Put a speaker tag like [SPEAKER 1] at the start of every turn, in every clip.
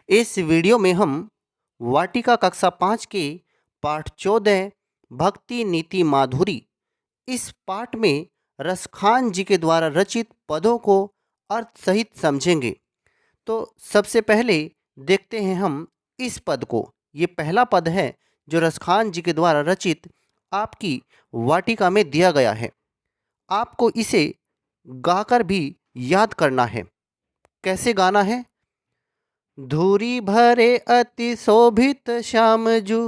[SPEAKER 1] इस वीडियो में हम वाटिका कक्षा 5 के पाठ 14 भक्ति नीति माधुरी इस पाठ में रसखान जी के द्वारा रचित पदों को अर्थ सहित समझेंगे। तो सबसे पहले देखते हैं हम इस पद को। ये पहला पद है जो रसखान जी के द्वारा रचित आपकी वाटिका में दिया गया है। आपको इसे गाकर भी याद करना है। कैसे गाना है? धूरी भरे अति शोभित श्यामजू,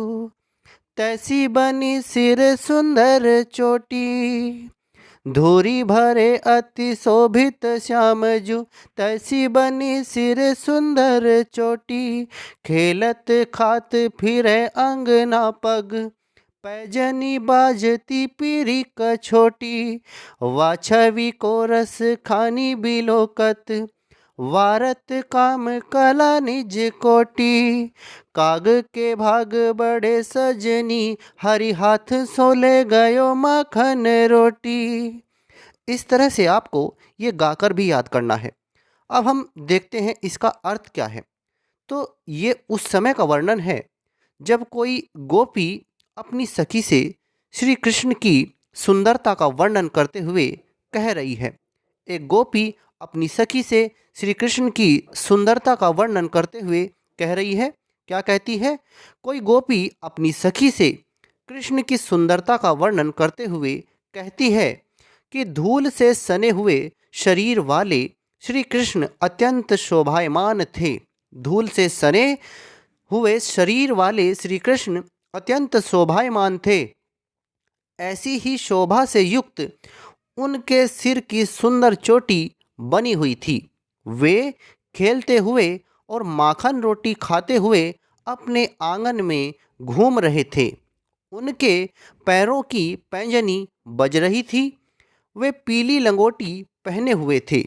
[SPEAKER 1] तैसी बनी सिर सुंदर चोटी। धूरी भरे अति शोभित श्यामजू, तैसी बनी सिर सुंदर चोटी। खेलत खात फिरे अंगना पग, पैजनी बाजती पीरी कछोटी। वाछवी को रस खानी बिलोकत, वारत काम कला निज कोटी। काग के भाग बड़े सजनी, हरि हाथ सोले गयो माखन रोटी। इस तरह से आपको ये गाकर भी याद करना है। अब हम देखते हैं इसका अर्थ क्या है। तो ये उस समय का वर्णन है जब कोई गोपी अपनी सखी से श्री कृष्ण की सुंदरता का वर्णन करते हुए कह रही है। एक गोपी अपनी सखी से श्री कृष्ण की सुंदरता का वर्णन करते हुए कह रही है। क्या कहती है? कोई गोपी अपनी सखी से कृष्ण की सुंदरता का वर्णन करते हुए कहती है कि धूल से सने हुए शरीर वाले श्री कृष्ण अत्यंत शोभायमान थे। धूल से सने हुए शरीर वाले श्री कृष्ण अत्यंत शोभायमान थे। ऐसी ही शोभा से युक्त उनके सिर की सुंदर चोटी बनी हुई थी। वे खेलते हुए और माखन रोटी खाते हुए अपने आंगन में घूम रहे थे। उनके पैरों की पैंजनी बज रही थी। वे पीली लंगोटी पहने हुए थे।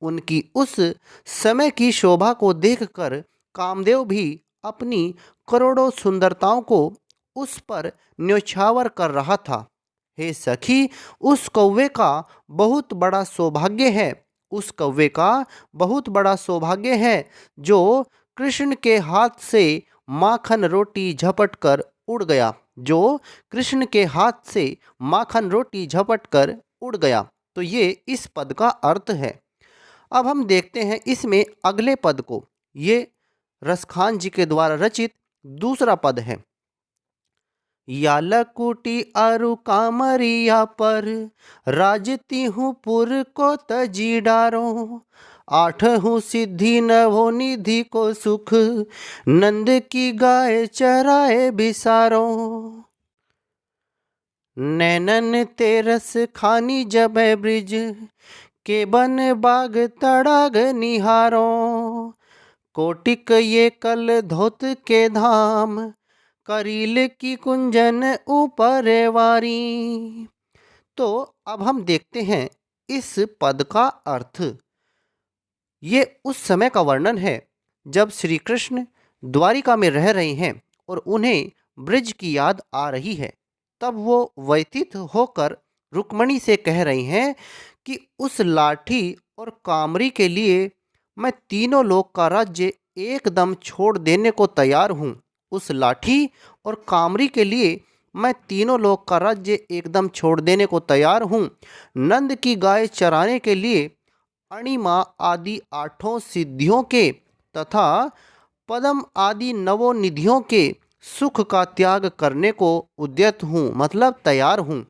[SPEAKER 1] उनकी उस समय की शोभा को देखकर कामदेव भी अपनी करोड़ों सुंदरताओं को उस पर न्योछावर कर रहा था। हे सखी, उस कौवे का बहुत बड़ा सौभाग्य है। उस कौवे का बहुत बड़ा सौभाग्य है जो कृष्ण के हाथ से माखन रोटी झपट कर उड़ गया। जो कृष्ण के हाथ से माखन रोटी झपट कर उड़ गया। तो ये इस पद का अर्थ है। अब हम देखते हैं इसमें अगले पद को। ये रसखान जी के द्वारा रचित दूसरा पद है। यालकुटी अरु कामरिया पर, राजती हूँ पुर को तजी डारो। आठ हूँ सिद्धि नवो निधि को सुख, नंद की गाय चराए बिसारो। नैनन तेरस खानी जब ब्रिज, के बन बाग तड़ाग निहारो। कोटिक ये कल धोत के धाम, करील की कुंजन ऊपर वारी। तो अब हम देखते हैं इस पद का अर्थ। ये उस समय का वर्णन है जब श्री कृष्ण द्वारिका में रह रहे हैं और उन्हें ब्रिज की याद आ रही है। तब वो व्यथित होकर रुक्मणी से कह रही हैं कि उस लाठी और कामरी के लिए मैं तीनों लोक का राज्य एकदम छोड़ देने को तैयार हूँ। उस लाठी और कामरी के लिए मैं तीनों लोक का राज्य एकदम छोड़ देने को तैयार हूँ। नंद की गाय चराने के लिए अणिमा आदि आठों सिद्धियों के तथा पदम आदि नवों निधियों के सुख का त्याग करने को उद्यत हूँ, मतलब तैयार हूँ।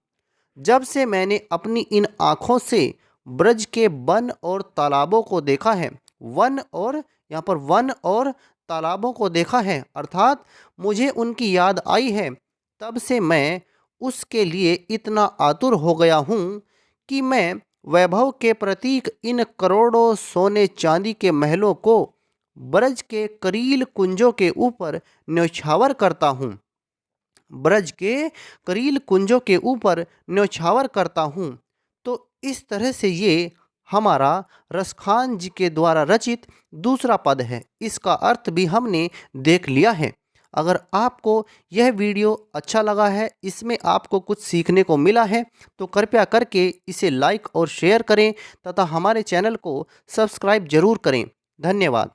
[SPEAKER 1] जब से मैंने अपनी इन आँखों से ब्रज के वन और तालाबों को देखा है, वन और यहाँ पर वन और तालाबों को देखा है, अर्थात मुझे उनकी याद आई है, तब से मैं उसके लिए इतना आतुर हो गया हूँ कि मैं वैभव के प्रतीक इन करोड़ों सोने चांदी के महलों को ब्रज के करील कुंजों के ऊपर न्योछावर करता हूँ। ब्रज के करील कुंजों के ऊपर न्योछावर करता हूँ। तो इस तरह से ये हमारा रसखान जी के द्वारा रचित दूसरा पद है। इसका अर्थ भी हमने देख लिया है। अगर आपको यह वीडियो अच्छा लगा है, इसमें आपको कुछ सीखने को मिला है, तो कृपया करके इसे लाइक और शेयर करें तथा हमारे चैनल को सब्सक्राइब जरूर करें। धन्यवाद।